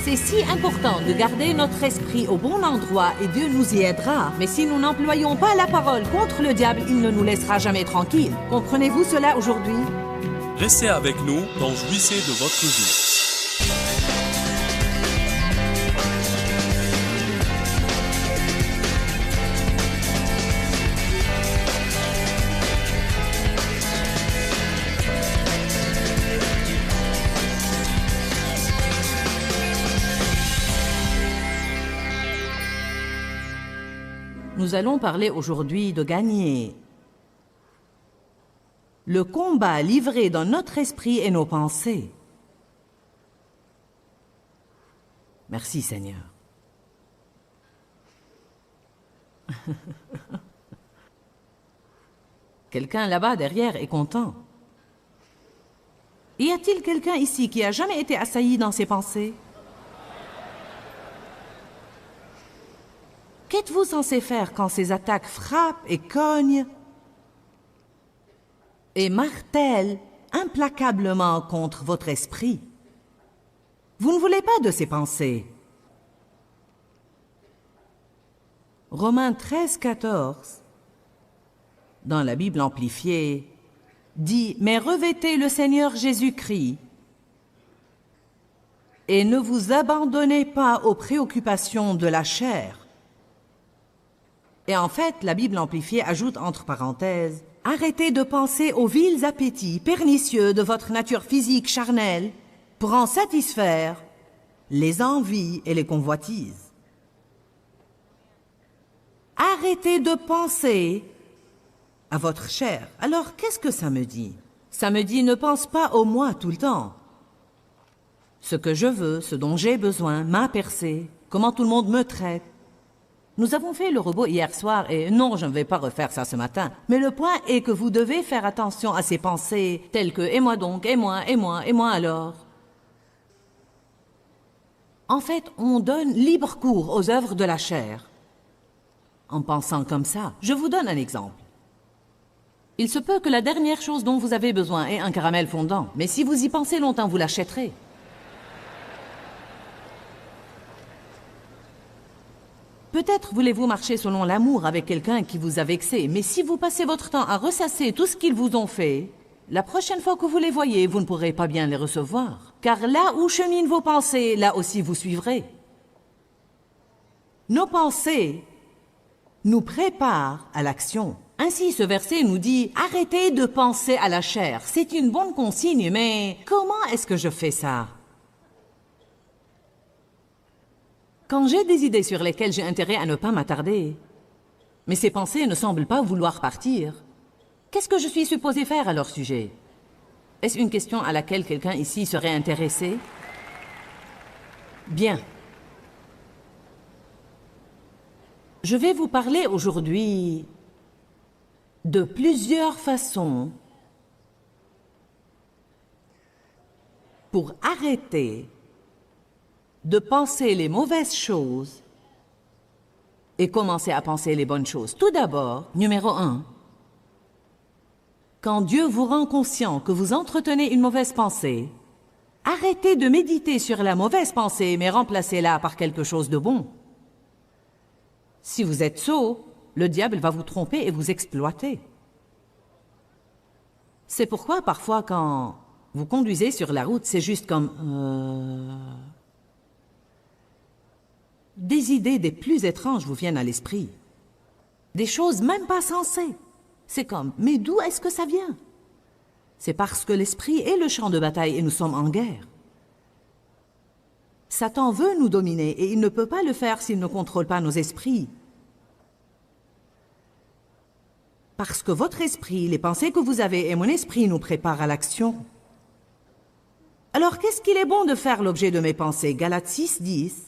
C'est si important de garder notre esprit au bon endroit et Dieu nous y aidera. Mais si nous n'employons pas la parole contre le diable, il ne nous laissera jamais tranquilles. Comprenez-vous cela aujourd'hui? Restez avec nous dans Jouissez de votre vie. Nous allons parler aujourd'hui de gagner. Le combat livré dans notre esprit et nos pensées. Merci Seigneur. Quelqu'un là-bas derrière est content. Y a-t-il quelqu'un ici qui a jamais été assailli dans ses pensées? Qu'êtes-vous censé faire quand ces attaques frappent et cognent et martèlent implacablement contre votre esprit? Vous ne voulez pas de ces pensées. Romains 13, 14, dans la Bible amplifiée, dit « Mais revêtez le Seigneur Jésus-Christ et ne vous abandonnez pas aux préoccupations de la chair. » Et en fait, la Bible amplifiée ajoute entre parenthèses « Arrêtez de penser aux vils appétits pernicieux de votre nature physique charnelle pour en satisfaire les envies et les convoitises. » Arrêtez de penser à votre chair. Alors, qu'est-ce que ça me dit? Ça me dit « Ne pense pas au moi tout le temps. Ce que je veux, ce dont j'ai besoin, ma percée, comment tout le monde me traite. » Nous avons fait le robot hier soir et non, je ne vais pas refaire ça ce matin. Mais le point est que vous devez faire attention à ces pensées telles que « et moi donc, et moi, et moi, et moi alors ». En fait, on donne libre cours aux œuvres de la chair. En pensant comme ça, je vous donne un exemple. Il se peut que la dernière chose dont vous avez besoin est un caramel fondant, mais si vous y pensez longtemps, vous l'achèterez. Peut-être voulez-vous marcher selon l'amour avec quelqu'un qui vous a vexé, mais si vous passez votre temps à ressasser tout ce qu'ils vous ont fait, la prochaine fois que vous les voyez, vous ne pourrez pas bien les recevoir. Car là où cheminent vos pensées, là aussi vous suivrez. Nos pensées nous préparent à l'action. Ainsi, ce verset nous dit « Arrêtez de penser à la chair ». C'est une bonne consigne, mais comment est-ce que je fais ça? Quand j'ai des idées sur lesquelles j'ai intérêt à ne pas m'attarder, mais ces pensées ne semblent pas vouloir partir, qu'est-ce que je suis supposé faire à leur sujet? Est-ce une question à laquelle quelqu'un ici serait intéressé? Bien. Je vais vous parler aujourd'hui de plusieurs façons pour arrêter de penser les mauvaises choses et commencer à penser les bonnes choses. Tout d'abord, numéro 1, quand Dieu vous rend conscient que vous entretenez une mauvaise pensée, arrêtez de méditer sur la mauvaise pensée, mais remplacez-la par quelque chose de bon. Si vous êtes sot, le diable va vous tromper et vous exploiter. C'est pourquoi parfois quand vous conduisez sur la route, c'est juste comme... Des idées des plus étranges vous viennent à l'esprit. Des choses même pas sensées. C'est comme, mais d'où est-ce que ça vient? C'est parce que l'esprit est le champ de bataille et nous sommes en guerre. Satan veut nous dominer et il ne peut pas le faire s'il ne contrôle pas nos esprits. Parce que votre esprit, les pensées que vous avez et mon esprit nous préparent à l'action. Alors qu'est-ce qu'il est bon de faire l'objet de mes pensées? Galates 6, 10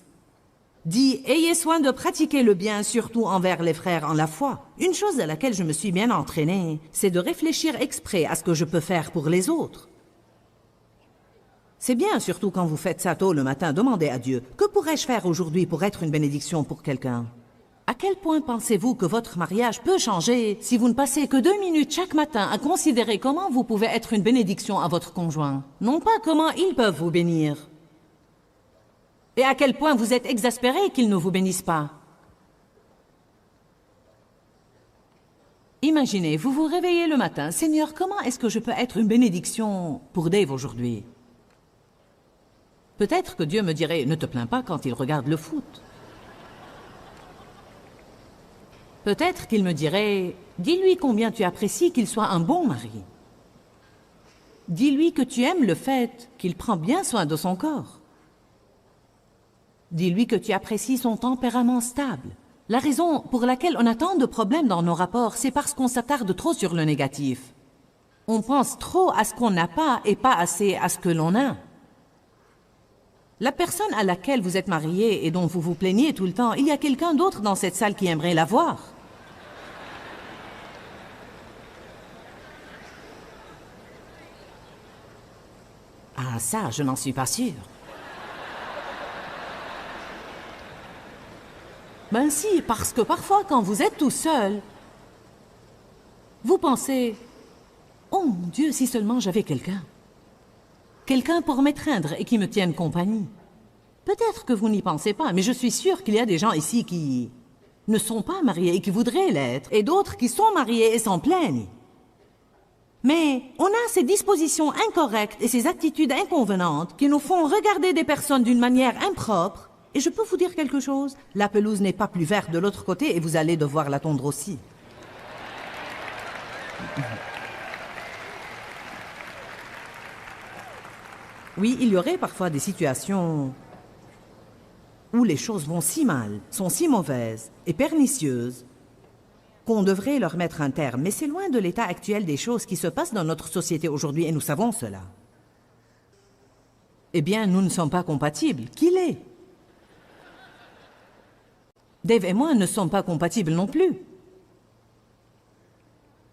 dit « Ayez soin de pratiquer le bien, surtout envers les frères en la foi. » Une chose à laquelle je me suis bien entraînée, c'est de réfléchir exprès à ce que je peux faire pour les autres. C'est bien, surtout quand vous faites ça tôt le matin, demandez à Dieu « Que pourrais-je faire aujourd'hui pour être une bénédiction pour quelqu'un ?» À quel point pensez-vous que votre mariage peut changer si vous ne passez que 2 minutes chaque matin à considérer comment vous pouvez être une bénédiction à votre conjoint, non pas comment ils peuvent vous bénir? et à quel point vous êtes exaspéré qu'il ne vous bénisse pas. Imaginez, vous vous réveillez le matin. Seigneur, comment est-ce que je peux être une bénédiction pour Dave aujourd'hui? Peut-être que Dieu me dirait, ne te plains pas quand il regarde le foot. Peut-être qu'il me dirait, dis-lui combien tu apprécies qu'il soit un bon mari. Dis-lui que tu aimes le fait qu'il prend bien soin de son corps. Dis-lui que tu apprécies son tempérament stable. La raison pour laquelle on a tant de problèmes dans nos rapports, c'est parce qu'on s'attarde trop sur le négatif. On pense trop à ce qu'on n'a pas et pas assez à ce que l'on a. La personne à laquelle vous êtes marié et dont vous vous plaignez tout le temps, il y a quelqu'un d'autre dans cette salle qui aimerait la voir. Ah, ça, je n'en suis pas sûre. Ben si, parce que parfois, quand vous êtes tout seul, vous pensez, oh mon Dieu, si seulement j'avais quelqu'un. Quelqu'un pour m'étreindre et qui me tienne compagnie. Peut-être que vous n'y pensez pas, mais je suis sûre qu'il y a des gens ici qui ne sont pas mariés et qui voudraient l'être, et d'autres qui sont mariés et s'en plaignent. Mais on a ces dispositions incorrectes et ces attitudes inconvenantes qui nous font regarder des personnes d'une manière impropre. Et je peux vous dire quelque chose, la pelouse n'est pas plus verte de l'autre côté et vous allez devoir la tondre aussi. Oui, il y aurait parfois des situations où les choses vont si mal, sont si mauvaises et pernicieuses qu'on devrait leur mettre un terme. Mais c'est loin de l'état actuel des choses qui se passent dans notre société aujourd'hui et nous savons cela. Eh bien, nous ne sommes pas compatibles. Qui l'est? Dave et moi ne sommes pas compatibles non plus.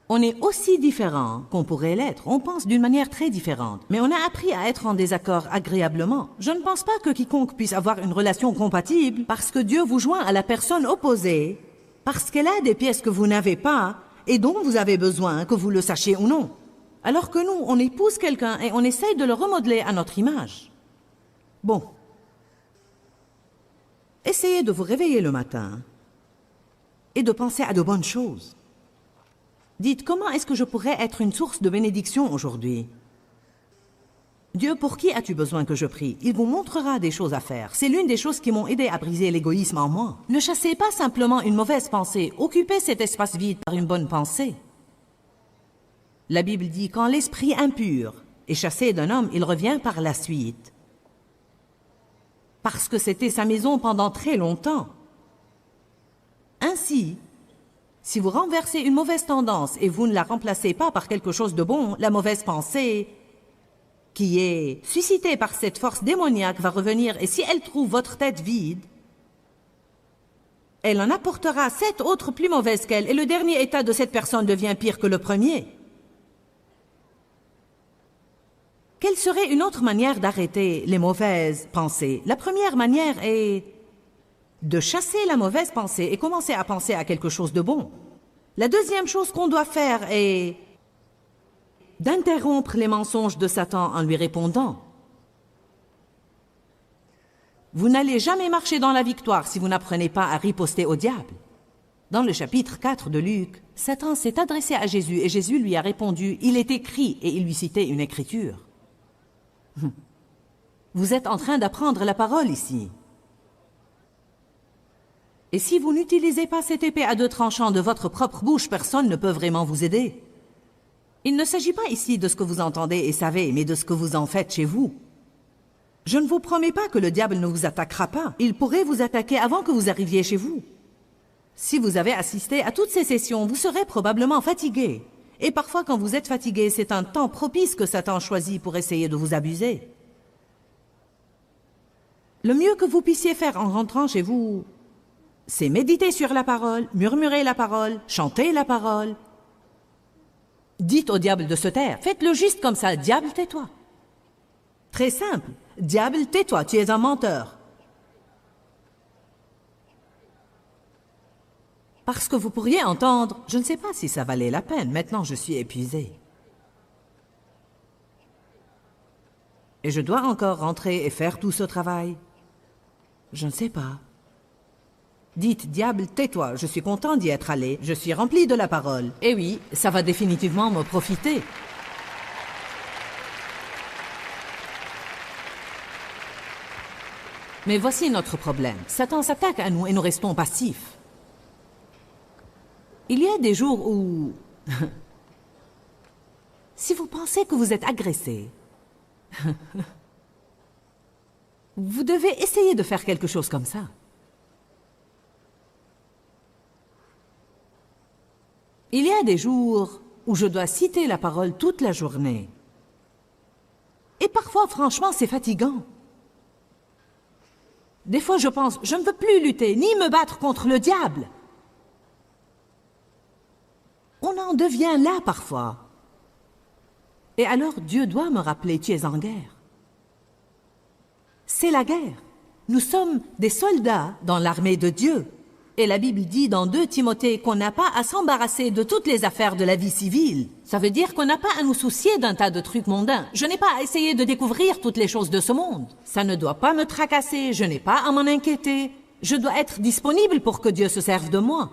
On est aussi différents qu'on pourrait l'être. On pense d'une manière très différente. Mais on a appris à être en désaccord agréablement. Je ne pense pas que quiconque puisse avoir une relation compatible parce que Dieu vous joint à la personne opposée, parce qu'elle a des pièces que vous n'avez pas et dont vous avez besoin, que vous le sachiez ou non. Alors que nous, on épouse quelqu'un et on essaye de le remodeler à notre image. Bon. Essayez de vous réveiller le matin et de penser à de bonnes choses. Dites, comment est-ce que je pourrais être une source de bénédiction aujourd'hui? Dieu, pour qui as-tu besoin que je prie? Il vous montrera des choses à faire. C'est l'une des choses qui m'ont aidé à briser l'égoïsme en moi. Ne chassez pas simplement une mauvaise pensée. Occupez cet espace vide par une bonne pensée. La Bible dit, quand l'esprit impur est chassé d'un homme, il revient par la suite. Parce que c'était sa maison pendant très longtemps. Ainsi, si vous renversez une mauvaise tendance et vous ne la remplacez pas par quelque chose de bon, la mauvaise pensée qui est suscitée par cette force démoniaque va revenir et si elle trouve votre tête vide, elle en apportera 7 autres plus mauvaises qu'elle et le dernier état de cette personne devient pire que le premier. Quelle serait une autre manière d'arrêter les mauvaises pensées? La première manière est de chasser la mauvaise pensée et commencer à penser à quelque chose de bon. La deuxième chose qu'on doit faire est d'interrompre les mensonges de Satan en lui répondant. Vous n'allez jamais marcher dans la victoire si vous n'apprenez pas à riposter au diable. Dans le chapitre 4 de Luc, Satan s'est adressé à Jésus et Jésus lui a répondu, « Il est écrit » et il lui citait une écriture. Vous êtes en train d'apprendre la parole ici. Et si vous n'utilisez pas cette épée à 2 tranchants de votre propre bouche, personne ne peut vraiment vous aider. Il ne s'agit pas ici de ce que vous entendez et savez, mais de ce que vous en faites chez vous. Je ne vous promets pas que le diable ne vous attaquera pas. Il pourrait vous attaquer avant que vous arriviez chez vous. Si vous avez assisté à toutes ces sessions, vous serez probablement fatigué. Et parfois, quand vous êtes fatigué, c'est un temps propice que Satan choisit pour essayer de vous abuser. Le mieux que vous puissiez faire en rentrant chez vous, c'est méditer sur la parole, murmurer la parole, chanter la parole. Dites au diable de se taire. Faites-le juste comme ça. Diable, tais-toi. Très simple. Diable, tais-toi, tu es un menteur. Parce que vous pourriez entendre, je ne sais pas si ça valait la peine, maintenant je suis épuisé. Et je dois encore rentrer et faire tout ce travail. Je ne sais pas. Dites, diable, tais-toi, je suis content d'y être allé, je suis rempli de la parole. Et oui, ça va définitivement me profiter. Mais voici notre problème. Satan s'attaque à nous et nous restons passifs. Il y a des jours où... si vous pensez que vous êtes agressé, vous devez essayer de faire quelque chose comme ça. Il y a des jours où je dois citer la parole toute la journée. Et parfois, franchement, c'est fatigant. Des fois, je pense, je ne veux plus lutter, ni me battre contre le diable. On en devient là parfois. Et alors, Dieu doit me rappeler, tu es en guerre. C'est la guerre. Nous sommes des soldats dans l'armée de Dieu. Et la Bible dit dans 2 Timothée qu'on n'a pas à s'embarrasser de toutes les affaires de la vie civile. Ça veut dire qu'on n'a pas à nous soucier d'un tas de trucs mondains. Je n'ai pas à essayer de découvrir toutes les choses de ce monde. Ça ne doit pas me tracasser, je n'ai pas à m'en inquiéter. Je dois être disponible pour que Dieu se serve de moi.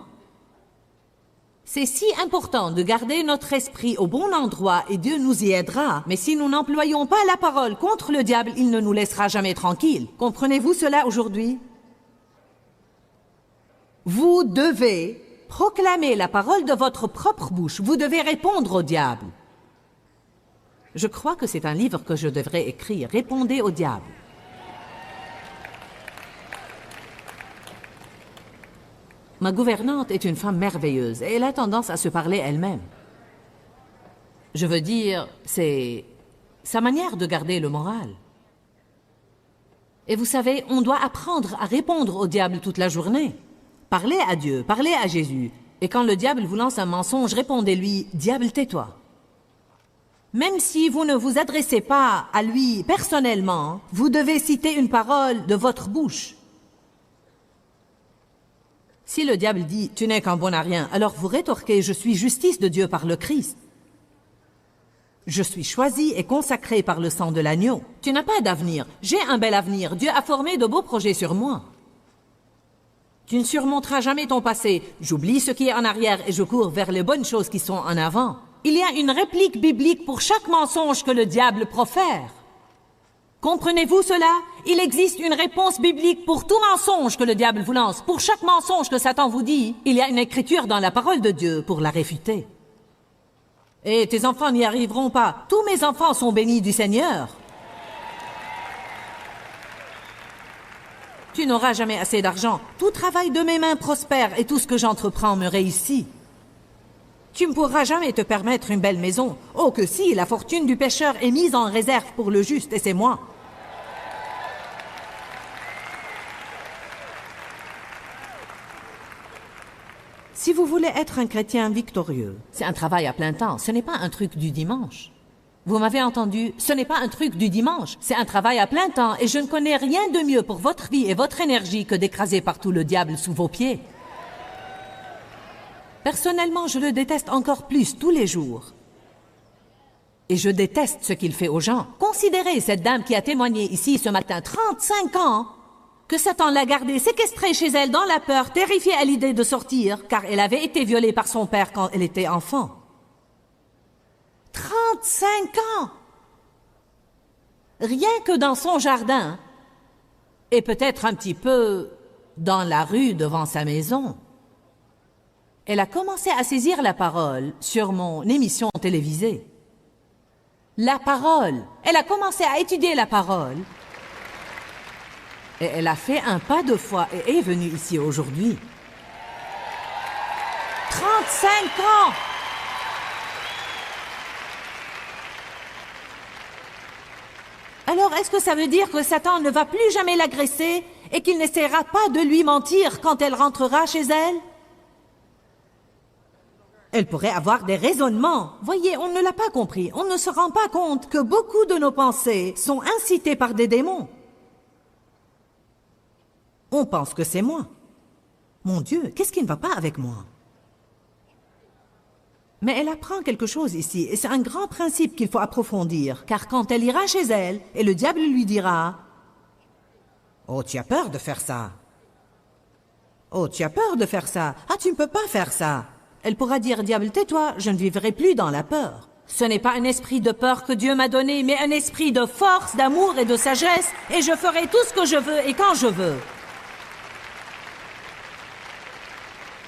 C'est si important de garder notre esprit au bon endroit et Dieu nous y aidera. Mais si nous n'employons pas la parole contre le diable, il ne nous laissera jamais tranquilles. Comprenez-vous cela aujourd'hui? Vous devez proclamer la parole de votre propre bouche. Vous devez répondre au diable. Je crois que c'est un livre que je devrais écrire. Répondez au diable. Ma gouvernante est une femme merveilleuse et elle a tendance à se parler elle-même. Je veux dire, c'est sa manière de garder le moral. Et vous savez, on doit apprendre à répondre au diable toute la journée. Parlez à Dieu, parlez à Jésus. Et quand le diable vous lance un mensonge, répondez-lui, « Diable, tais-toi ». Même si vous ne vous adressez pas à lui personnellement, vous devez citer une parole de votre bouche. Si le diable dit « Tu n'es qu'un bon à rien », alors vous rétorquez « Je suis justice de Dieu par le Christ. Je suis choisi et consacré par le sang de l'agneau. Tu n'as pas d'avenir. J'ai un bel avenir. Dieu a formé de beaux projets sur moi. Tu ne surmonteras jamais ton passé. J'oublie ce qui est en arrière et je cours vers les bonnes choses qui sont en avant. Il y a une réplique biblique pour chaque mensonge que le diable profère. Comprenez-vous cela? Il existe une réponse biblique pour tout mensonge que le diable vous lance. Pour chaque mensonge que Satan vous dit, il y a une écriture dans la parole de Dieu pour la réfuter. Et tes enfants n'y arriveront pas. Tous mes enfants sont bénis du Seigneur. Tu n'auras jamais assez d'argent. Tout travail de mes mains prospère et tout ce que j'entreprends me réussit. Tu ne pourras jamais te permettre une belle maison. Oh que si, la fortune du pécheur est mise en réserve pour le juste et c'est moi. Si vous voulez être un chrétien victorieux, c'est un travail à plein temps, ce n'est pas un truc du dimanche. Vous m'avez entendu, ce n'est pas un truc du dimanche, c'est un travail à plein temps et je ne connais rien de mieux pour votre vie et votre énergie que d'écraser partout le diable sous vos pieds. Personnellement, je le déteste encore plus tous les jours. Et je déteste ce qu'il fait aux gens. Considérez cette dame qui a témoigné ici ce matin, 35 ans, que Satan l'a gardée séquestrée chez elle dans la peur, terrifiée à l'idée de sortir, car elle avait été violée par son père quand elle était enfant. 35 ans! Rien que dans son jardin, et peut-être un petit peu dans la rue devant sa maison. Elle a commencé à saisir la parole sur mon émission télévisée. La parole! Elle a commencé à étudier la parole. Et elle a fait un pas de foi et est venue ici aujourd'hui. 35 ans! Alors, est-ce que ça veut dire que Satan ne va plus jamais l'agresser et qu'il n'essaiera pas de lui mentir quand elle rentrera chez elle? Elle pourrait avoir des raisonnements. Voyez, on ne l'a pas compris. On ne se rend pas compte que beaucoup de nos pensées sont incitées par des démons. On pense que c'est moi. Mon Dieu, qu'est-ce qui ne va pas avec moi? Mais elle apprend quelque chose ici, et c'est un grand principe qu'il faut approfondir, car quand elle ira chez elle, et le diable lui dira Oh, tu as peur de faire ça. Oh, tu as peur de faire ça. Ah, tu ne peux pas faire ça. Elle pourra dire, diable, tais-toi, je ne vivrai plus dans la peur. Ce n'est pas un esprit de peur que Dieu m'a donné, mais un esprit de force, d'amour et de sagesse, et je ferai tout ce que je veux et quand je veux.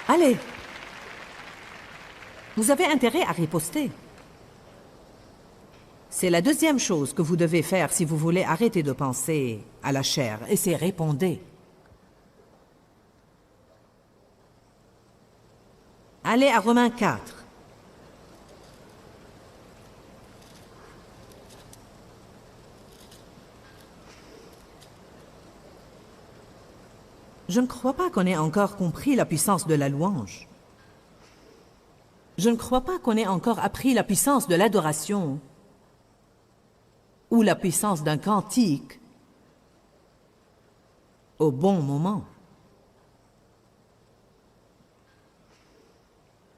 Allez. Vous avez intérêt à riposter. C'est la deuxième chose que vous devez faire si vous voulez arrêter de penser à la chair, et c'est répondez. Allez à Romains 4. Je ne crois pas qu'on ait encore compris la puissance de la louange. Je ne crois pas qu'on ait encore appris la puissance de l'adoration ou la puissance d'un cantique au bon moment.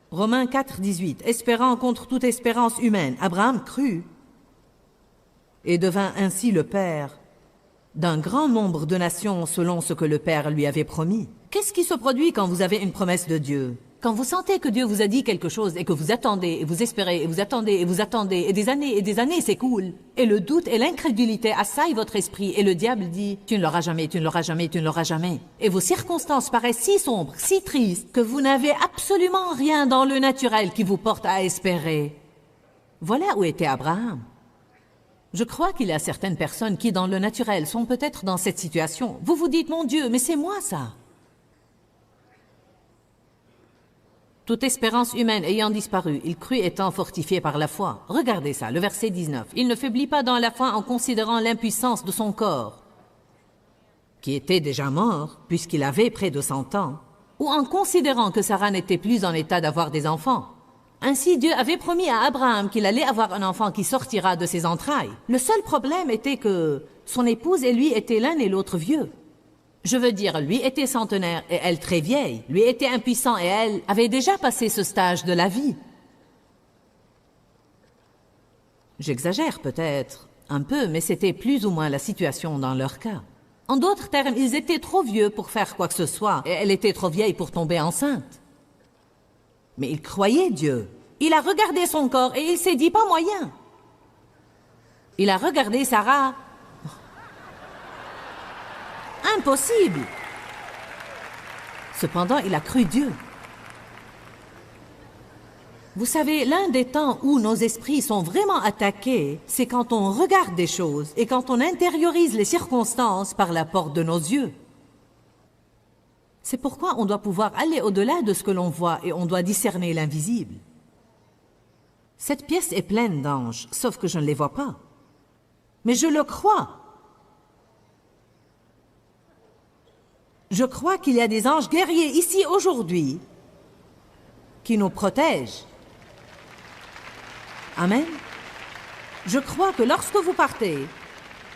Romains 4, 18. Espérant contre toute espérance humaine, Abraham crut et devint ainsi le père d'un grand nombre de nations selon ce que le Père lui avait promis. Qu'est-ce qui se produit quand vous avez une promesse de Dieu? Quand vous sentez que Dieu vous a dit quelque chose et que vous attendez et vous espérez et vous attendez et vous attendez et des années s'écoulent et le doute et l'incrédulité assaillent votre esprit et le diable dit « Tu ne l'auras jamais, tu ne l'auras jamais, tu ne l'auras jamais » et vos circonstances paraissent si sombres, si tristes que vous n'avez absolument rien dans le naturel qui vous porte à espérer. Voilà où était Abraham. Je crois qu'il y a certaines personnes qui, dans le naturel, sont peut-être dans cette situation. Vous vous dites, mon Dieu, mais c'est moi ça. Toute espérance humaine ayant disparu, il crut étant fortifié par la foi. Regardez ça, le verset 19. Il ne faiblit pas dans la foi en considérant l'impuissance de son corps, qui était déjà mort, puisqu'il avait près de 100 ans, ou en considérant que Sarah n'était plus en état d'avoir des enfants. Ainsi, Dieu avait promis à Abraham qu'il allait avoir un enfant qui sortira de ses entrailles. Le seul problème était que son épouse et lui étaient l'un et l'autre vieux. Je veux dire, lui était centenaire et elle très vieille. Lui était impuissant et elle avait déjà passé ce stage de la vie. J'exagère peut-être un peu, mais c'était plus ou moins la situation dans leur cas. En d'autres termes, ils étaient trop vieux pour faire quoi que ce soit et elle était trop vieille pour tomber enceinte. Mais il croyait Dieu. Il a regardé son corps et il s'est dit pas moyen. Il a regardé Sarah. Impossible. Cependant, il a cru Dieu. Vous savez, l'un des temps où nos esprits sont vraiment attaqués, c'est quand on regarde des choses et quand on intériorise les circonstances par la porte de nos yeux. C'est pourquoi on doit pouvoir aller au-delà de ce que l'on voit et on doit discerner l'invisible. Cette pièce est pleine d'anges, sauf que je ne les vois pas. Mais je le crois. Je crois qu'il y a des anges guerriers ici aujourd'hui qui nous protègent. Amen. Je crois que lorsque vous partez,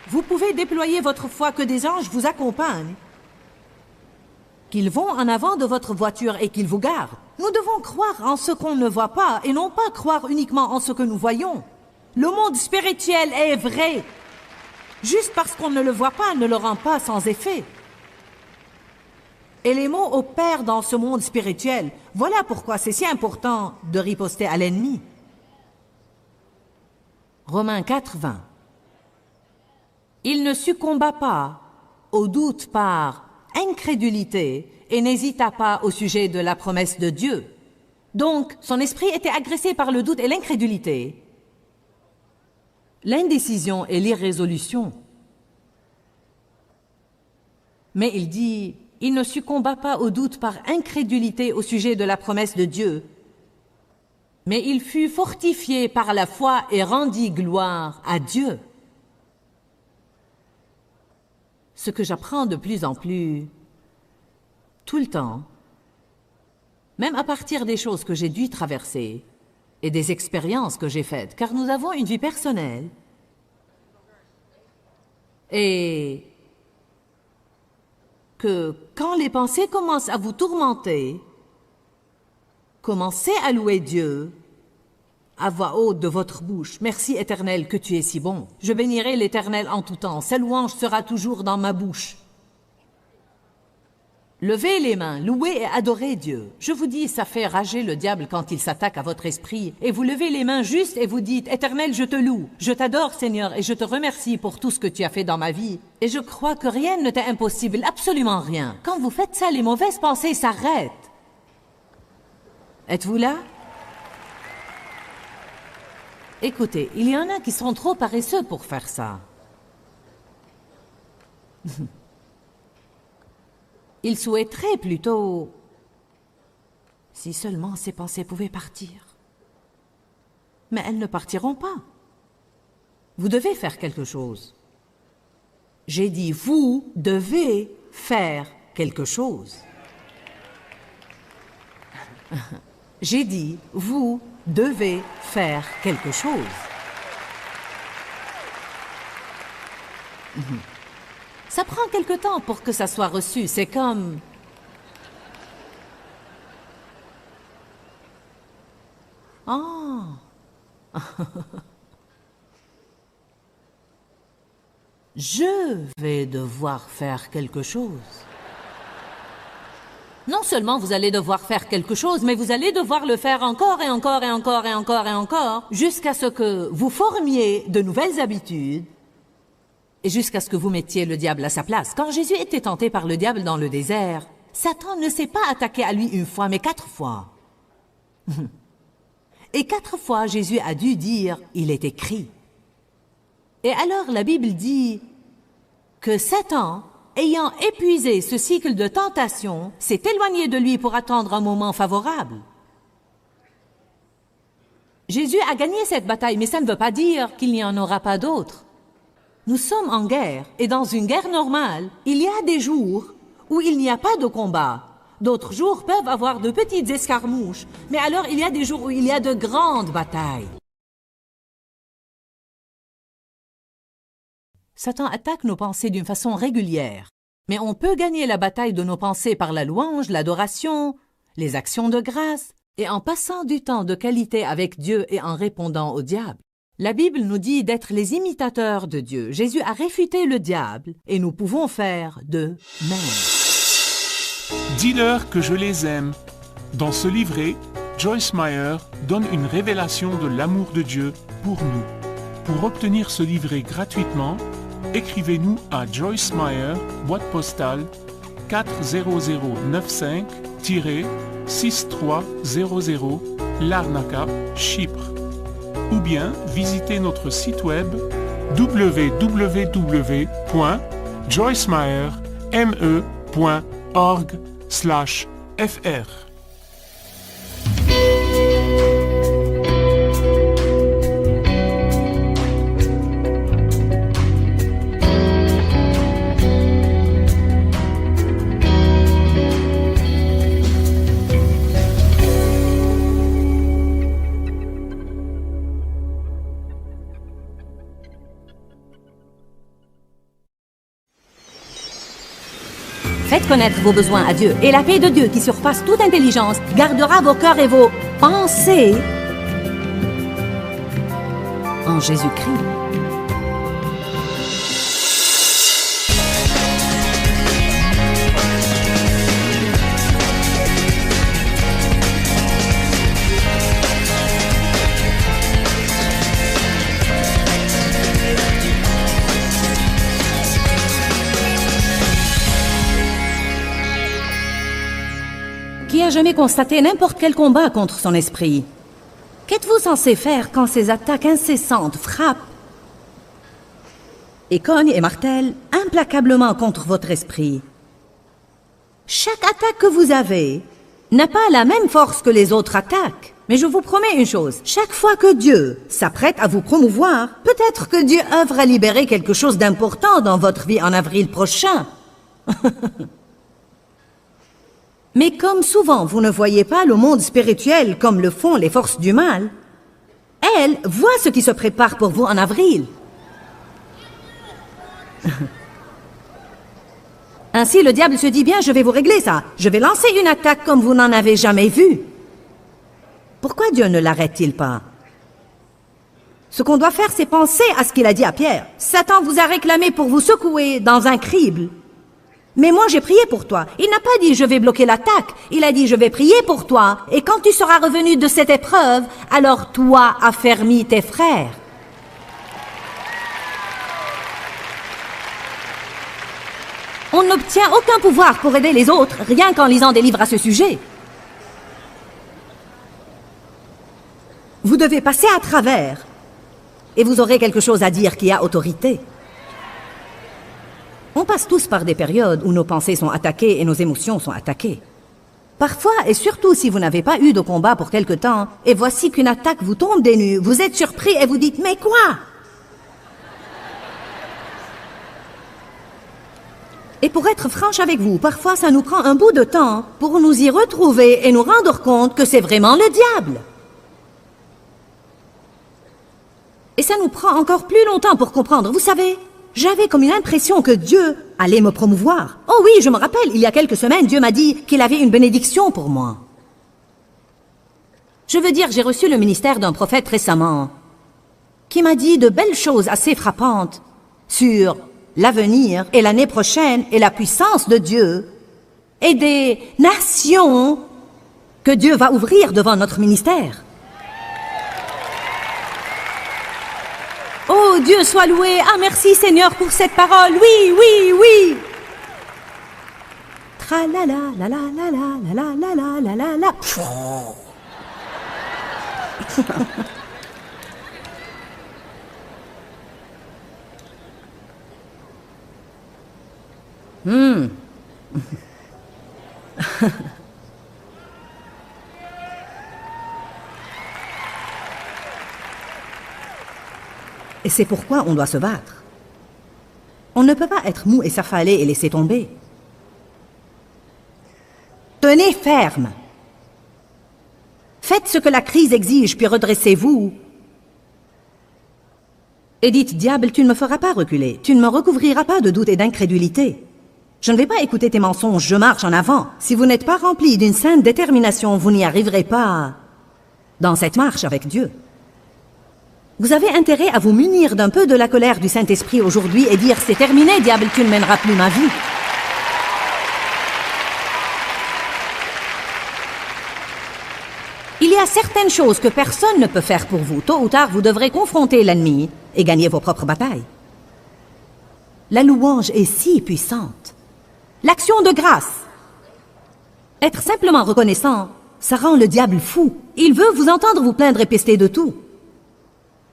vous pouvez déployer votre foi, que des anges vous accompagnent, qu'ils vont en avant de votre voiture et qu'ils vous gardent. Nous devons croire en ce qu'on ne voit pas et non pas croire uniquement en ce que nous voyons. Le monde spirituel est vrai. Juste parce qu'on ne le voit pas ne le rend pas sans effet. Et les mots opèrent dans ce monde spirituel. Voilà pourquoi c'est si important de riposter à l'ennemi. Romains 4, 20. Il ne succomba pas au doute par incrédulité et n'hésita pas au sujet de la promesse de Dieu. Donc, son esprit était agressé par le doute et l'incrédulité, l'indécision et l'irrésolution. Mais il dit, il ne succomba pas au doute par incrédulité au sujet de la promesse de Dieu, mais il fut fortifié par la foi et rendit gloire à Dieu. Ce que j'apprends de plus en plus, tout le temps, même à partir des choses que j'ai dû traverser et des expériences que j'ai faites, car nous avons une vie personnelle, et que quand les pensées commencent à vous tourmenter, commencez à louer Dieu à voix haute de votre bouche. Merci Éternel que tu es si bon. Je bénirai l'Éternel en tout temps. Sa louange sera toujours dans ma bouche. Levez les mains, louez et adorez Dieu. Je vous dis, ça fait rager le diable quand il s'attaque à votre esprit. Et vous levez les mains juste et vous dites, Éternel, je te loue. Je t'adore, Seigneur, et je te remercie pour tout ce que tu as fait dans ma vie. Et je crois que rien ne t'est impossible, absolument rien. Quand vous faites ça, les mauvaises pensées s'arrêtent. Êtes-vous là? Écoutez, il y en a qui sont trop paresseux pour faire ça. Ils souhaiteraient plutôt... Si seulement ces pensées pouvaient partir. Mais elles ne partiront pas. Vous devez faire quelque chose. J'ai dit, vous devez faire quelque chose. J'ai dit, vous devez faire quelque chose. Ça prend quelque temps pour que ça soit reçu. C'est comme... Oh. Je vais devoir faire quelque chose. Non seulement vous allez devoir faire quelque chose, mais vous allez devoir le faire encore et encore et encore et encore et encore, jusqu'à ce que vous formiez de nouvelles habitudes et jusqu'à ce que vous mettiez le diable à sa place. Quand Jésus était tenté par le diable dans le désert, Satan ne s'est pas attaqué à lui une fois, mais 4 fois. Et 4 fois, Jésus a dû dire, il est écrit. Et alors, la Bible dit que Satan, ayant épuisé ce cycle de tentation, s'est éloigné de lui pour attendre un moment favorable. Jésus a gagné cette bataille, mais ça ne veut pas dire qu'il n'y en aura pas d'autres. Nous sommes en guerre, et dans une guerre normale, il y a des jours où il n'y a pas de combat. D'autres jours peuvent avoir de petites escarmouches, mais alors il y a des jours où il y a de grandes batailles. Satan attaque nos pensées d'une façon régulière, mais on peut gagner la bataille de nos pensées par la louange, l'adoration, les actions de grâce, et en passant du temps de qualité avec Dieu et en répondant au diable. La Bible nous dit d'être les imitateurs de Dieu. Jésus a réfuté le diable, et nous pouvons faire de même. Dis-leur que je les aime. Dans ce livret, Joyce Meyer donne une révélation de l'amour de Dieu pour nous. Pour obtenir ce livret gratuitement, écrivez-nous à Joyce Meyer, boîte postale 40095-6300, Larnaca, Chypre. Ou bien visitez notre site web www.joycemeyer.org/fr. Faites connaître vos besoins à Dieu, et la paix de Dieu qui surpasse toute intelligence gardera vos cœurs et vos pensées en Jésus-Christ. Qui a jamais constaté n'importe quel combat contre son esprit? Qu'êtes-vous censé faire quand ces attaques incessantes frappent et cognent et martèlent implacablement contre votre esprit? Chaque attaque que vous avez n'a pas la même force que les autres attaques. Mais je vous promets une chose, chaque fois que Dieu s'apprête à vous promouvoir, peut-être que Dieu œuvre à libérer quelque chose d'important dans votre vie en avril prochain. Mais comme souvent vous ne voyez pas le monde spirituel comme le font les forces du mal, elles voient ce qui se prépare pour vous en avril. Ainsi, le diable se dit bien, je vais vous régler ça. Je vais lancer une attaque comme vous n'en avez jamais vu. Pourquoi Dieu ne l'arrête-t-il pas? Ce qu'on doit faire, c'est penser à ce qu'il a dit à Pierre. Satan vous a réclamé pour vous secouer dans un crible. Mais moi, j'ai prié pour toi. Il n'a pas dit « je vais bloquer l'attaque ». Il a dit « je vais prier pour toi. Et quand tu seras revenu de cette épreuve, alors toi affermis tes frères. » On n'obtient aucun pouvoir pour aider les autres, rien qu'en lisant des livres à ce sujet. Vous devez passer à travers, et vous aurez quelque chose à dire qui a autorité. On passe tous par des périodes où nos pensées sont attaquées et nos émotions sont attaquées. Parfois, et surtout si vous n'avez pas eu de combat pour quelque temps, et voici qu'une attaque vous tombe des nues, vous êtes surpris et vous dites « Mais quoi ?» Et pour être franche avec vous, parfois ça nous prend un bout de temps pour nous y retrouver et nous rendre compte que c'est vraiment le diable. Et ça nous prend encore plus longtemps pour comprendre. Vous savez, j'avais comme une impression que Dieu allait me promouvoir. Oh oui, je me rappelle, il y a quelques semaines, Dieu m'a dit qu'il avait une bénédiction pour moi. Je veux dire, j'ai reçu le ministère d'un prophète récemment qui m'a dit de belles choses assez frappantes sur l'avenir et l'année prochaine et la puissance de Dieu et des nations que Dieu va ouvrir devant notre ministère. Oh, Dieu soit loué. Ah, merci Seigneur pour cette parole. Oui, oui, oui. Tra-la-la, la-la, la-la, la-la, la-la, la-la, la. Et c'est pourquoi on doit se battre. On ne peut pas être mou et s'affaler et laisser tomber. Tenez ferme. Faites ce que la crise exige, puis redressez-vous. Et dites, diable, tu ne me feras pas reculer. Tu ne me recouvriras pas de doute et d'incrédulité. Je ne vais pas écouter tes mensonges, je marche en avant. Si vous n'êtes pas rempli d'une sainte détermination, vous n'y arriverez pas dans cette marche avec Dieu. Vous avez intérêt à vous munir d'un peu de la colère du Saint-Esprit aujourd'hui et dire « C'est terminé, diable, tu ne mèneras plus ma vie ». Il y a certaines choses que personne ne peut faire pour vous. Tôt ou tard, vous devrez confronter l'ennemi et gagner vos propres batailles. La louange est si puissante. L'action de grâce. Être simplement reconnaissant, ça rend le diable fou. Il veut vous entendre vous plaindre et pester de tout.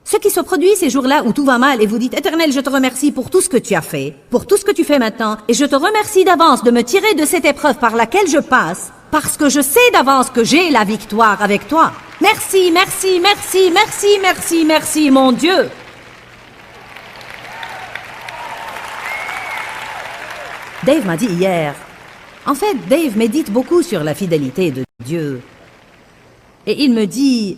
Ce qui se produit ces jours-là où tout va mal et vous dites « Éternel, je te remercie pour tout ce que tu as fait, pour tout ce que tu fais maintenant, et je te remercie d'avance de me tirer de cette épreuve par laquelle je passe, parce que je sais d'avance que j'ai la victoire avec toi. Merci, merci, merci, merci, merci, merci, mon Dieu. » Dave m'a dit hier, en fait, Dave médite beaucoup sur la fidélité de Dieu. Et il me dit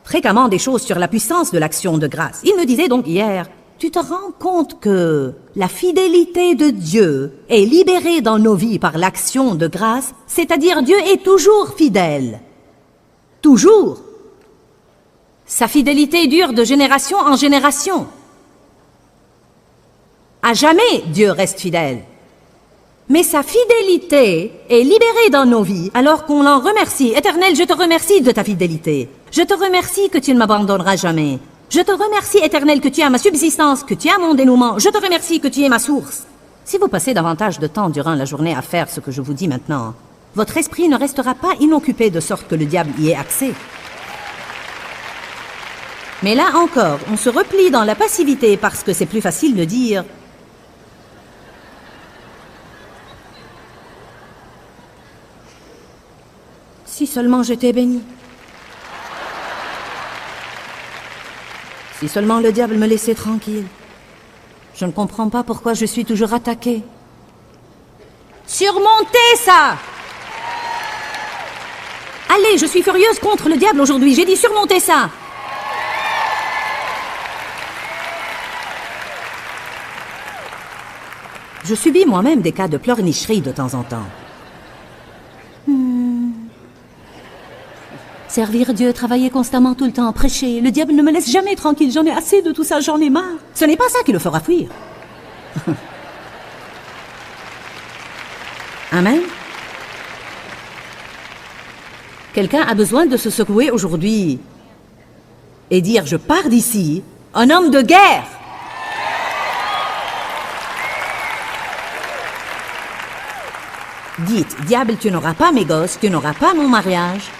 fréquemment des choses sur la puissance de l'action de grâce. Il me disait donc hier, tu te rends compte que la fidélité de Dieu est libérée dans nos vies par l'action de grâce, c'est-à-dire Dieu est toujours fidèle. Toujours. Sa fidélité dure de génération en génération. À jamais, Dieu reste fidèle. Mais sa fidélité est libérée dans nos vies alors qu'on l'en remercie. Éternel, je te remercie de ta fidélité. Je te remercie que tu ne m'abandonneras jamais. Je te remercie, Éternel, que tu as ma subsistance, que tu as mon dénouement. Je te remercie que tu es ma source. Si vous passez davantage de temps durant la journée à faire ce que je vous dis maintenant, votre esprit ne restera pas inoccupé de sorte que le diable y ait accès. Mais là encore, on se replie dans la passivité parce que c'est plus facile de dire « Si seulement j'étais béni. Si seulement le diable me laissait tranquille. Je ne comprends pas pourquoi je suis toujours attaquée. Surmontez ça! Allez, je suis furieuse contre le diable aujourd'hui. J'ai dit surmontez ça! Je subis moi-même des cas de pleurnicherie de temps en temps. Servir Dieu, travailler constamment tout le temps, prêcher. Le diable ne me laisse jamais tranquille. J'en ai assez de tout ça, j'en ai marre. Ce n'est pas ça qui le fera fuir. Amen. Quelqu'un a besoin de se secouer aujourd'hui et dire « Je pars d'ici, un homme de guerre !» Dites, diable, tu n'auras pas mes gosses, tu n'auras pas mon mariage.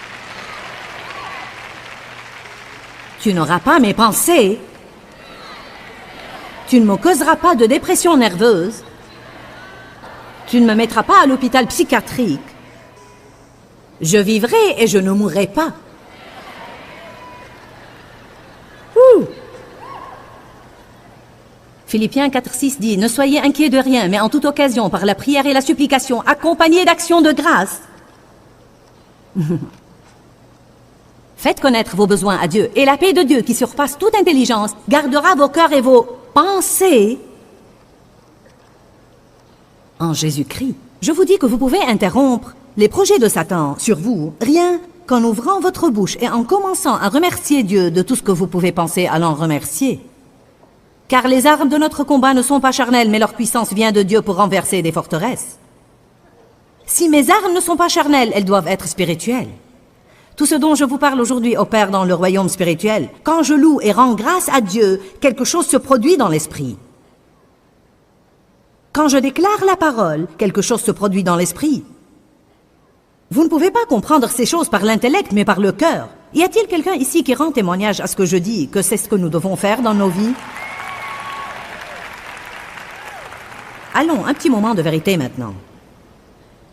Tu n'auras pas mes pensées. Tu ne me causeras pas de dépression nerveuse. Tu ne me mettras pas à l'hôpital psychiatrique. Je vivrai et je ne mourrai pas. Ouh. Philippiens 4,6 dit « Ne soyez inquiets de rien, mais en toute occasion, par la prière et la supplication, accompagnés d'actions de grâce. » Faites connaître vos besoins à Dieu, et la paix de Dieu, qui surpasse toute intelligence, gardera vos cœurs et vos pensées en Jésus-Christ. Je vous dis que vous pouvez interrompre les projets de Satan sur vous, rien qu'en ouvrant votre bouche et en commençant à remercier Dieu de tout ce que vous pouvez penser à l'en remercier. Car les armes de notre combat ne sont pas charnelles, mais leur puissance vient de Dieu pour renverser des forteresses. Si mes armes ne sont pas charnelles, elles doivent être spirituelles. Tout ce dont je vous parle aujourd'hui opère dans le royaume spirituel. Quand je loue et rends grâce à Dieu, quelque chose se produit dans l'esprit. Quand je déclare la parole, quelque chose se produit dans l'esprit. Vous ne pouvez pas comprendre ces choses par l'intellect, mais par le cœur. Y a-t-il quelqu'un ici qui rend témoignage à ce que je dis, que c'est ce que nous devons faire dans nos vies? Allons, un petit moment de vérité maintenant.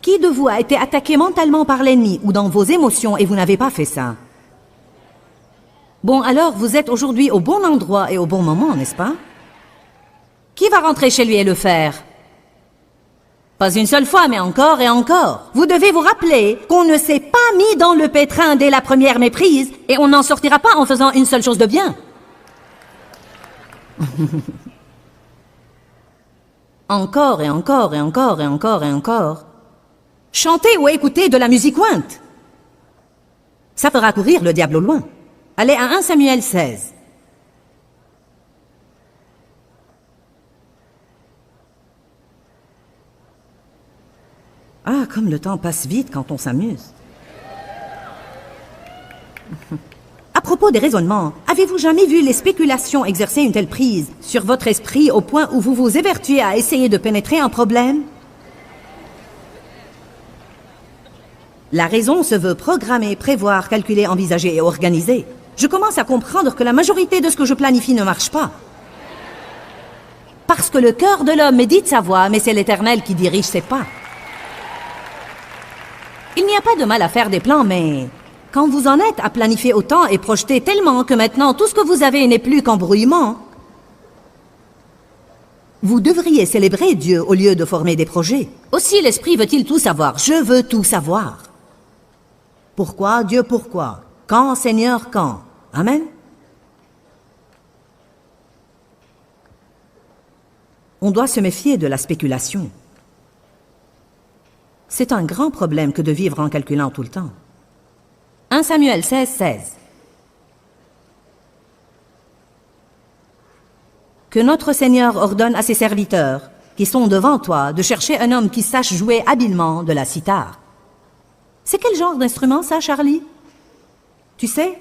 Qui de vous a été attaqué mentalement par l'ennemi ou dans vos émotions et vous n'avez pas fait ça? Bon, alors vous êtes aujourd'hui au bon endroit et au bon moment, n'est-ce pas? Qui va rentrer chez lui et le faire? Pas une seule fois, mais encore et encore. Vous devez vous rappeler qu'on ne s'est pas mis dans le pétrin dès la première méprise et on n'en sortira pas en faisant une seule chose de bien. Encore et encore et encore et encore et encore. Chantez ou écoutez de la musique ointe. Ça fera courir le diable au loin. Allez à 1 Samuel 16. Ah, comme le temps passe vite quand on s'amuse. À propos des raisonnements, avez-vous jamais vu les spéculations exercer une telle prise sur votre esprit au point où vous vous évertuez à essayer de pénétrer un problème? La raison se veut programmer, prévoir, calculer, envisager et organiser. Je commence à comprendre que la majorité de ce que je planifie ne marche pas. Parce que le cœur de l'homme médite sa voie, mais c'est l'Éternel qui dirige ses pas. Il n'y a pas de mal à faire des plans, mais quand vous en êtes à planifier autant et projeter tellement que maintenant tout ce que vous avez n'est plus qu'embrouillement, vous devriez célébrer Dieu au lieu de former des projets. Aussi l'Esprit veut-il tout savoir. Je veux tout savoir. Pourquoi, Dieu, pourquoi? Quand, Seigneur, quand? Amen. On doit se méfier de la spéculation. C'est un grand problème que de vivre en calculant tout le temps. 1 Samuel 16, 16. Que notre Seigneur ordonne à ses serviteurs, qui sont devant toi, de chercher un homme qui sache jouer habilement de la cithare. C'est quel genre d'instrument, ça, Charlie? Tu sais?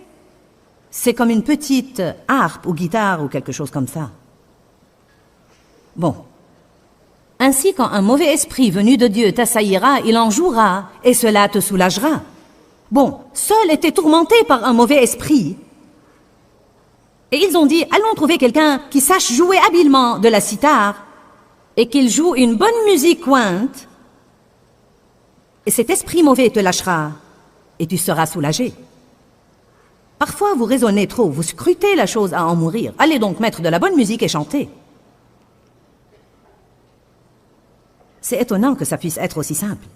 C'est comme une petite harpe ou guitare ou quelque chose comme ça. Bon. Ainsi, quand un mauvais esprit venu de Dieu t'assaillira, il en jouera, et cela te soulagera. Bon, Saul était tourmenté par un mauvais esprit. Et ils ont dit, allons trouver quelqu'un qui sache jouer habilement de la cithare, et qu'il joue une bonne musique ointe, et cet esprit mauvais te lâchera, et tu seras soulagé. Parfois, vous raisonnez trop, vous scrutez la chose à en mourir. Allez donc mettre de la bonne musique et chanter. C'est étonnant que ça puisse être aussi simple.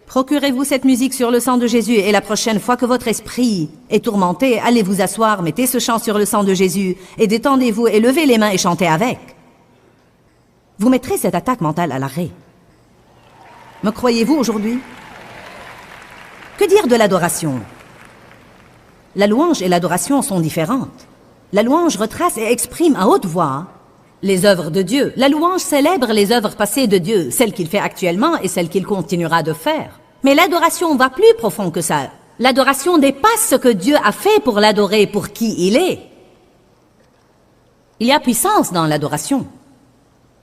Procurez-vous cette musique sur le sang de Jésus, et la prochaine fois que votre esprit est tourmenté, allez vous asseoir, mettez ce chant sur le sang de Jésus, et détendez-vous et levez les mains et chantez avec. Vous mettrez cette attaque mentale à l'arrêt. Me croyez-vous aujourd'hui? Que dire de l'adoration? La louange et l'adoration sont différentes. La louange retrace et exprime à haute voix les œuvres de Dieu. La louange célèbre les œuvres passées de Dieu, celles qu'il fait actuellement et celles qu'il continuera de faire. Mais l'adoration va plus profond que ça. L'adoration dépasse ce que Dieu a fait pour l'adorer, pour qui il est. Il y a puissance dans l'adoration.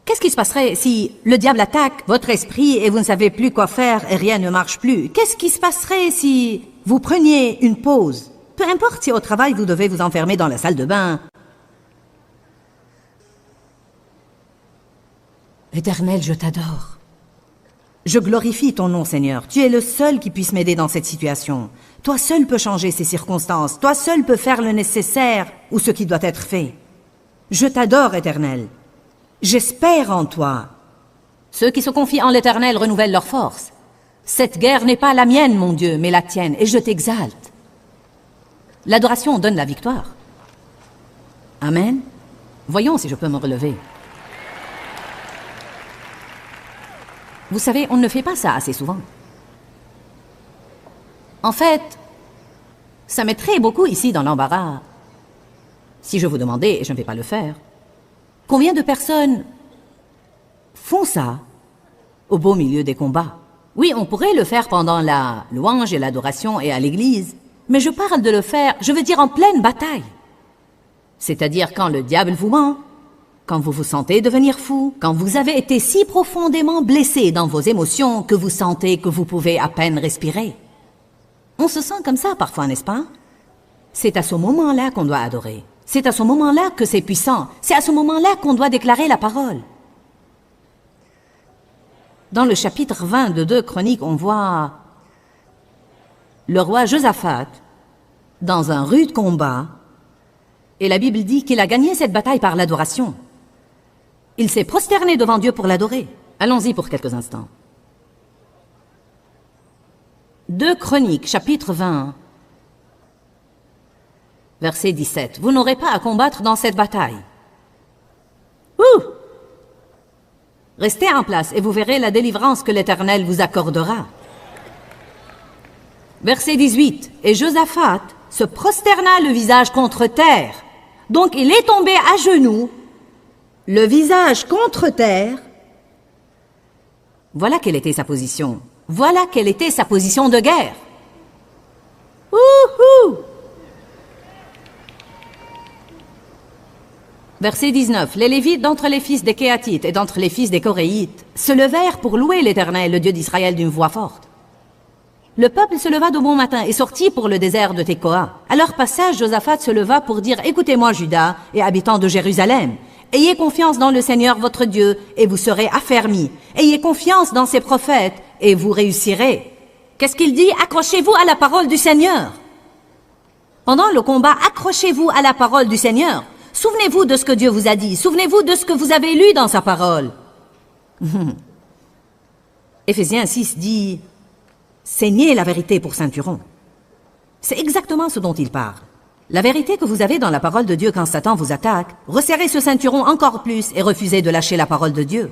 Qu'est-ce qui se passerait si le diable attaque votre esprit et vous ne savez plus quoi faire et rien ne marche plus? Qu'est-ce qui se passerait si vous preniez une pause? Peu importe si au travail vous devez vous enfermer dans la salle de bain. Éternel, je t'adore. Je glorifie ton nom, Seigneur. Tu es le seul qui puisse m'aider dans cette situation. Toi seul peux changer ces circonstances. Toi seul peux faire le nécessaire ou ce qui doit être fait. Je t'adore, Éternel. J'espère en toi. Ceux qui se confient en l'Éternel renouvellent leur force. Cette guerre n'est pas la mienne, mon Dieu, mais la tienne, et je t'exalte. L'adoration donne la victoire. Amen. Voyons si je peux me relever. Vous savez, on ne fait pas ça assez souvent. En fait, ça mettrait beaucoup ici dans l'embarras. Si je vous demandais, et je ne vais pas le faire, combien de personnes font ça au beau milieu des combats? Oui, on pourrait le faire pendant la louange et l'adoration et à l'église, mais je parle de le faire, je veux dire en pleine bataille. C'est-à-dire quand le diable vous ment, quand vous vous sentez devenir fou, quand vous avez été si profondément blessé dans vos émotions que vous sentez que vous pouvez à peine respirer. On se sent comme ça parfois, n'est-ce pas? C'est à ce moment-là qu'on doit adorer. C'est à ce moment-là que c'est puissant. C'est à ce moment-là qu'on doit déclarer la parole. Dans le chapitre 20 de 2 Chroniques, on voit le roi Josaphat dans un rude combat, et la Bible dit qu'il a gagné cette bataille par l'adoration. Il s'est prosterné devant Dieu pour l'adorer. Allons-y pour quelques instants. 2 Chroniques, chapitre 20, verset 17. Vous n'aurez pas à combattre dans cette bataille. Ouh! Restez en place et vous verrez la délivrance que l'Éternel vous accordera. Verset 18. Et Josaphat se prosterna le visage contre terre. Donc il est tombé à genoux, le visage contre terre. Voilà quelle était sa position. Voilà quelle était sa position de guerre. Ouhou! Verset 19. Les Lévites d'entre les fils des Kéatites et d'entre les fils des Coréites se levèrent pour louer l'Éternel, le Dieu d'Israël, d'une voix forte. Le peuple se leva de bon matin et sortit pour le désert de Tékoa. À leur passage, Josaphat se leva pour dire « Écoutez-moi, Juda et habitants de Jérusalem. Ayez confiance dans le Seigneur votre Dieu et vous serez affermis. Ayez confiance dans ses prophètes et vous réussirez. » Qu'est-ce qu'il dit? Accrochez-vous à la parole du Seigneur. Pendant le combat, accrochez-vous à la parole du Seigneur. Souvenez-vous de ce que Dieu vous a dit. Souvenez-vous de ce que vous avez lu dans sa parole. Éphésiens 6 dit « Saignez la vérité pour ceinturon ». C'est exactement ce dont il parle. La vérité que vous avez dans la parole de Dieu quand Satan vous attaque, resserrez ce ceinturon encore plus et refusez de lâcher la parole de Dieu.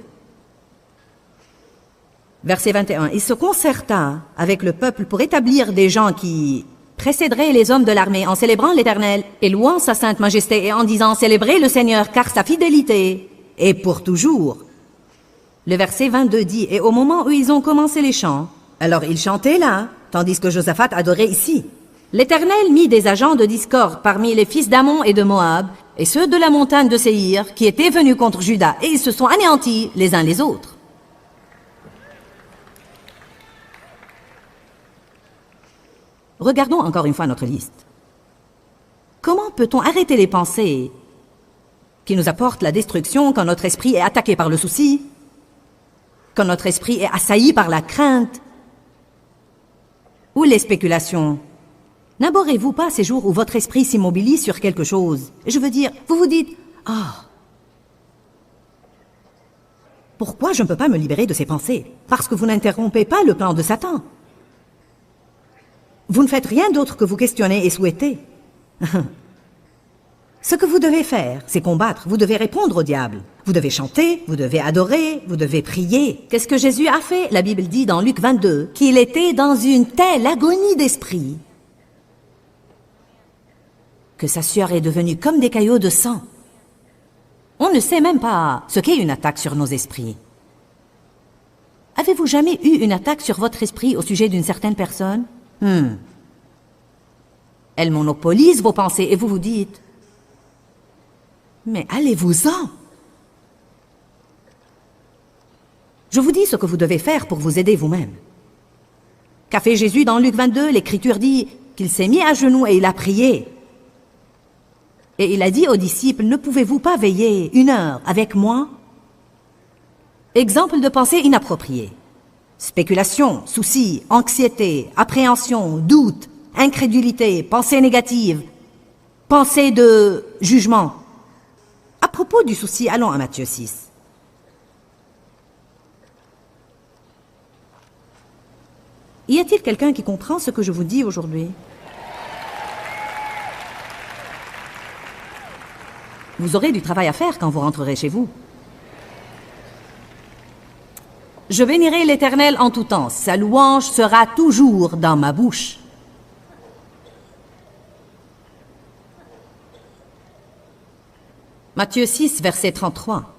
Verset 21. Il se concerta avec le peuple pour établir des gens qui précéderaient les hommes de l'armée en célébrant l'Éternel et louant sa sainte majesté et en disant « Célébrez le Seigneur car sa fidélité est pour toujours ». Le verset 22 dit « Et au moment où ils ont commencé les chants, alors ils chantaient là, tandis que Josaphat adorait ici. L'Éternel mit des agents de discorde parmi les fils d'Ammon et de Moab, et ceux de la montagne de Séhir, qui étaient venus contre Juda, et ils se sont anéantis les uns les autres. » Regardons encore une fois notre liste. Comment peut-on arrêter les pensées qui nous apportent la destruction quand notre esprit est attaqué par le souci, quand notre esprit est assailli par la crainte ou les spéculations? N'abhorrez-vous pas ces jours où votre esprit s'immobilise sur quelque chose? Je veux dire, vous vous dites « Ah, pourquoi je ne peux pas me libérer de ces pensées? Parce que vous n'interrompez pas le plan de Satan. Vous ne faites rien d'autre que vous questionner et souhaiter. Ce que vous devez faire, c'est combattre. Vous devez répondre au diable. Vous devez chanter, vous devez adorer, vous devez prier. Qu'est-ce que Jésus a fait? La Bible dit dans Luc 22 qu'il était dans une telle agonie d'esprit que sa sueur est devenue comme des caillots de sang. On ne sait même pas ce qu'est une attaque sur nos esprits. Avez-vous jamais eu une attaque sur votre esprit au sujet d'une certaine personne? Elle monopolise vos pensées et vous vous dites « Mais allez-vous-en !» Je vous dis ce que vous devez faire pour vous aider vous-même. Qu'a fait Jésus dans Luc 22? L'Écriture dit qu'il s'est mis à genoux et il a prié. Et il a dit aux disciples, ne pouvez-vous pas veiller 1 heure avec moi? Exemple de pensée inappropriée. Spéculation, soucis, anxiété, appréhension, doute, incrédulité, pensée négative, pensée de jugement. À propos du souci, allons à Matthieu 6. Y a-t-il quelqu'un qui comprend ce que je vous dis aujourd'hui? Vous aurez du travail à faire quand vous rentrerez chez vous. Je bénirai l'Éternel en tout temps. Sa louange sera toujours dans ma bouche. Matthieu 6, verset 33.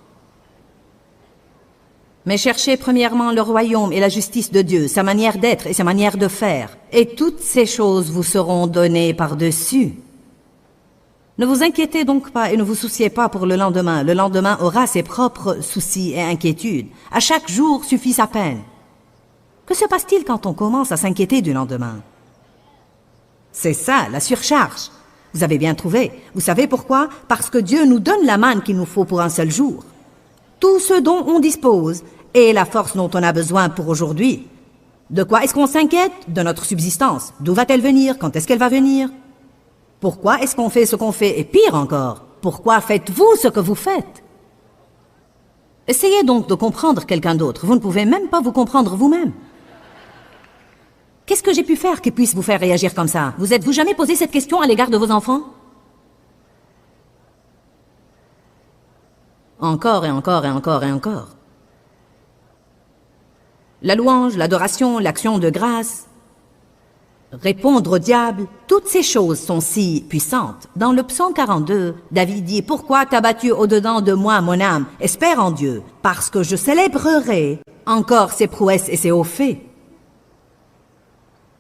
Mais cherchez premièrement le royaume et la justice de Dieu, sa manière d'être et sa manière de faire, et toutes ces choses vous seront données par-dessus. Ne vous inquiétez donc pas et ne vous souciez pas pour le lendemain. Le lendemain aura ses propres soucis et inquiétudes. À chaque jour suffit sa peine. Que se passe-t-il quand on commence à s'inquiéter du lendemain? C'est ça, la surcharge. Vous avez bien trouvé. Vous savez pourquoi? Parce que Dieu nous donne la manne qu'il nous faut pour un seul jour. Tout ce dont on dispose et la force dont on a besoin pour aujourd'hui. De quoi est-ce qu'on s'inquiète? De notre subsistance. D'où va-t-elle venir? Quand est-ce qu'elle va venir? Pourquoi est-ce qu'on fait ce qu'on fait? Et pire encore, pourquoi faites-vous ce que vous faites? Essayez donc de comprendre quelqu'un d'autre. Vous ne pouvez même pas vous comprendre vous-même. Qu'est-ce que j'ai pu faire qui puisse vous faire réagir comme ça? Vous êtes-vous jamais posé cette question à l'égard de vos enfants? Encore et encore et encore et encore. La louange, l'adoration, l'action de grâce, répondre au diable, toutes ces choses sont si puissantes. Dans le psaume 42, David dit « Pourquoi t'as battu au-dedans de moi, mon âme? Espère en Dieu, parce que je célébrerai encore ses prouesses et ses hauts faits. »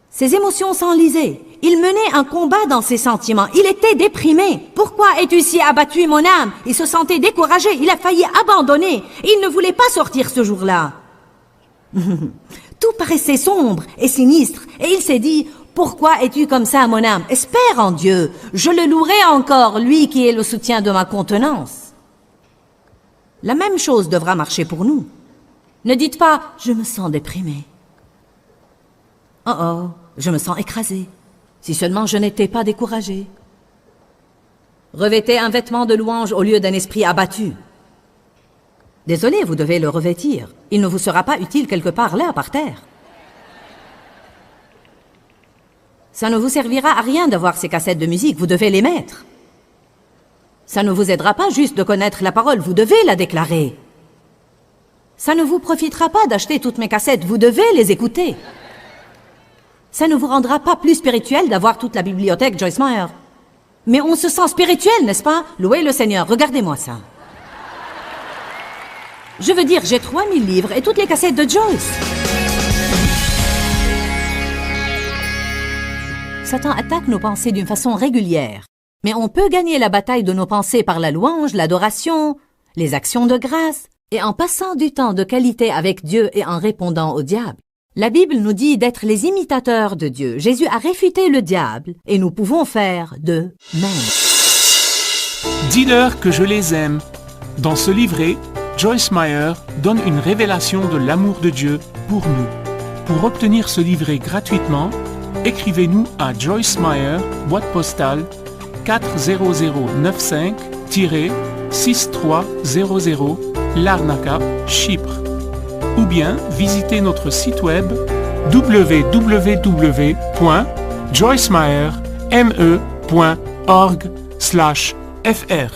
Ses émotions s'enlisaient. Il menait un combat dans ses sentiments. Il était déprimé. « Pourquoi es-tu si abattu, mon âme? » Il se sentait découragé. Il a failli abandonner. Il ne voulait pas sortir ce jour-là. Tout paraissait sombre et sinistre. Et il s'est dit « Pourquoi es-tu comme ça, mon âme? Espère en Dieu. Je le louerai encore, lui qui est le soutien de ma contenance. » La même chose devra marcher pour nous. Ne dites pas « Je me sens déprimé. » Oh oh, je me sens écrasé. Si seulement je n'étais pas découragé. Revêtez un vêtement de louange au lieu d'un esprit abattu. Désolé, vous devez le revêtir. Il ne vous sera pas utile quelque part là, par terre. Ça ne vous servira à rien d'avoir ces cassettes de musique, vous devez les mettre. Ça ne vous aidera pas juste de connaître la parole, vous devez la déclarer. Ça ne vous profitera pas d'acheter toutes mes cassettes, vous devez les écouter. Ça ne vous rendra pas plus spirituel d'avoir toute la bibliothèque Joyce Meyer. Mais on se sent spirituel, n'est-ce pas? Louez le Seigneur, regardez-moi ça. Je veux dire, j'ai 3000 livres et toutes les cassettes de Joyce. Satan attaque nos pensées d'une façon régulière. Mais on peut gagner la bataille de nos pensées par la louange, l'adoration, les actions de grâce, et en passant du temps de qualité avec Dieu et en répondant au diable. La Bible nous dit d'être les imitateurs de Dieu. Jésus a réfuté le diable et nous pouvons faire de même. Dis-leur que je les aime. Dans ce livret, Joyce Meyer donne une révélation de l'amour de Dieu pour nous. Pour obtenir ce livret gratuitement, écrivez-nous à Joyce Meyer, boîte postale 40095-6300, Larnaca, Chypre. Ou bien visitez notre site web www.joycemeyerme.org/fr.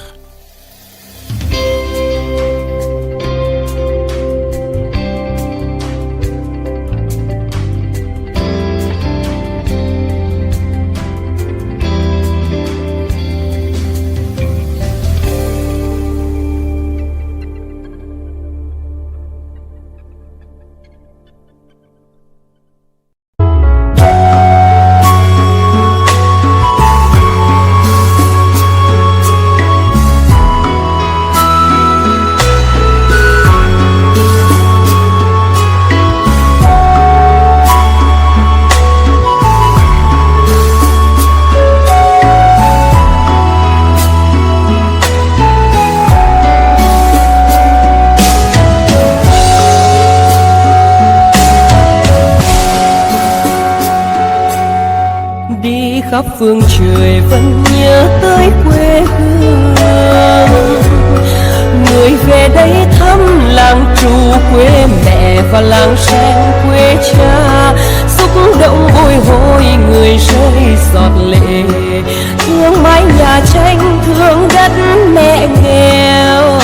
khắp phương trời vẫn nhớ tới quê hương. Người về đây thăm làng trù quê mẹ và làng sen quê cha, xúc động bồi hồi người rơi giọt lệ, thương mái nhà tranh thương đất mẹ nghèo.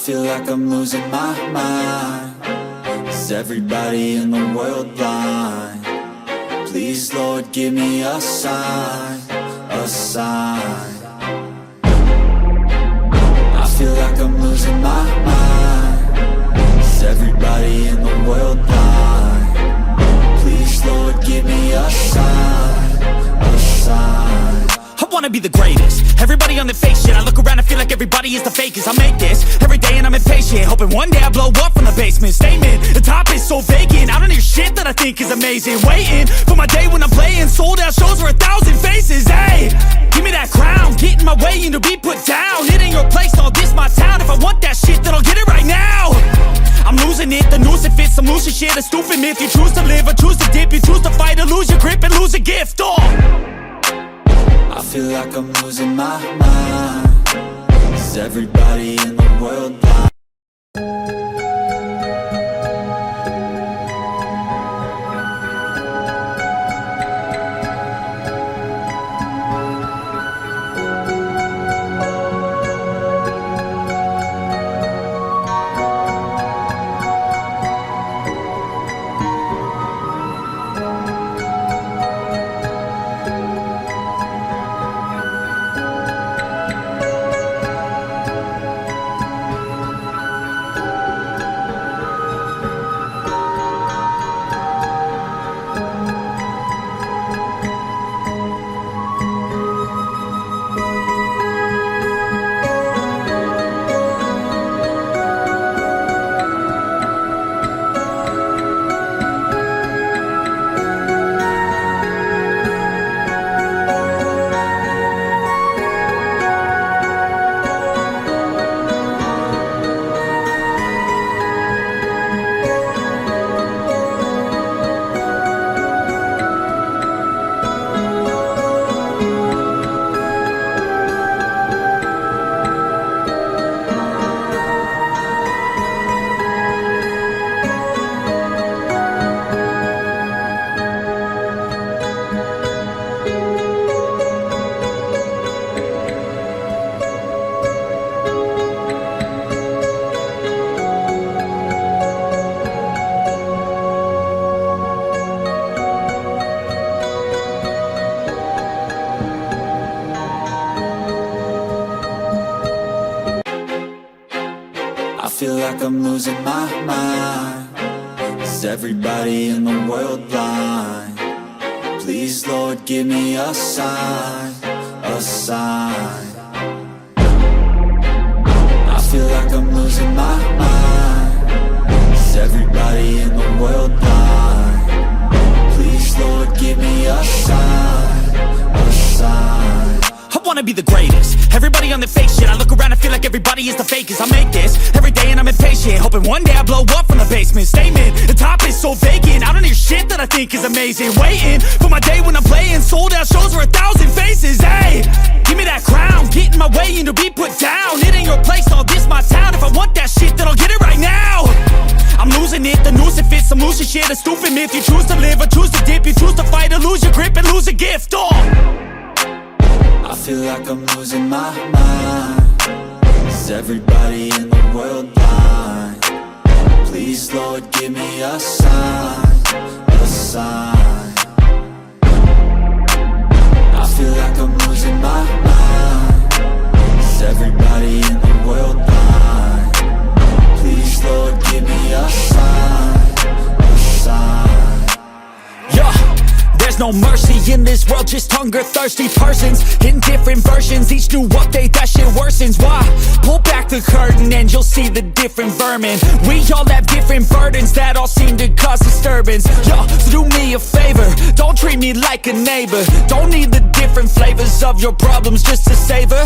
I feel like I'm losing my mind. Is everybody in the world blind? Please, Lord, give me a sign, a sign. I feel like I'm losing my mind. Is everybody in the world blind? Please, Lord, give me a sign, a sign. I wanna be the greatest. Everybody on the fake shit. I look around and feel like everybody is the fakest. I make this every day and I'm impatient, hoping one day I blow up from the basement. Statement, the top is so vacant. I don't hear shit that I think is amazing. Waiting for my day when I'm playing sold out shows for 1,000 faces. Hey, give me that crown, get in my way and to be put down. It ain't your place, all this my town. If I want that shit, then I'll get it right now. I'm losing it, the noose it fits. I'm losing shit, a stupid myth. You choose to live or choose to dip. You choose to fight or lose your grip and lose a gift. I feel like I'm losing my mind. Is everybody in the world blind? I feel like I'm losing my mind. Is everybody in the world blind? Please, Lord, give me a sign, a sign. I feel like I'm losing my mind. Is everybody in the world blind? Please, Lord, give me a sign, a sign. I wanna be the greatest. Everybody on the fake shit. I look around and feel like everybody is the fakest. I make this every day and I'm impatient, hoping one day I blow up from the basement. Statement, the top is so vacant. I don't hear shit that I think is amazing. Waiting for my day when I'm playing sold out shows for 1,000 faces. Hey, give me that crown, get in my way and to be put down. It ain't your place, all this my town. If I want that shit, then I'll get it right now. I'm losing it, the noose it fits. I'm losing shit, a stupid myth. You choose to live or choose to dip. You choose to fight or lose your grip and lose a gift. I feel like I'm losing my mind. Is everybody in the world blind? Please, Lord, give me a sign, a sign. I feel like I'm losing my mind. Is everybody in the world blind? Please, Lord, give me a sign, a sign. Yeah. There's no mercy in this world, just hunger-thirsty persons in different versions, each new update, that shit worsens. Why? Pull back the curtain and you'll see the different vermin. We all have different burdens that all seem to cause disturbance. Yo, so do me a favor, don't treat me like a neighbor. Don't need the different flavors of your problems just to savor.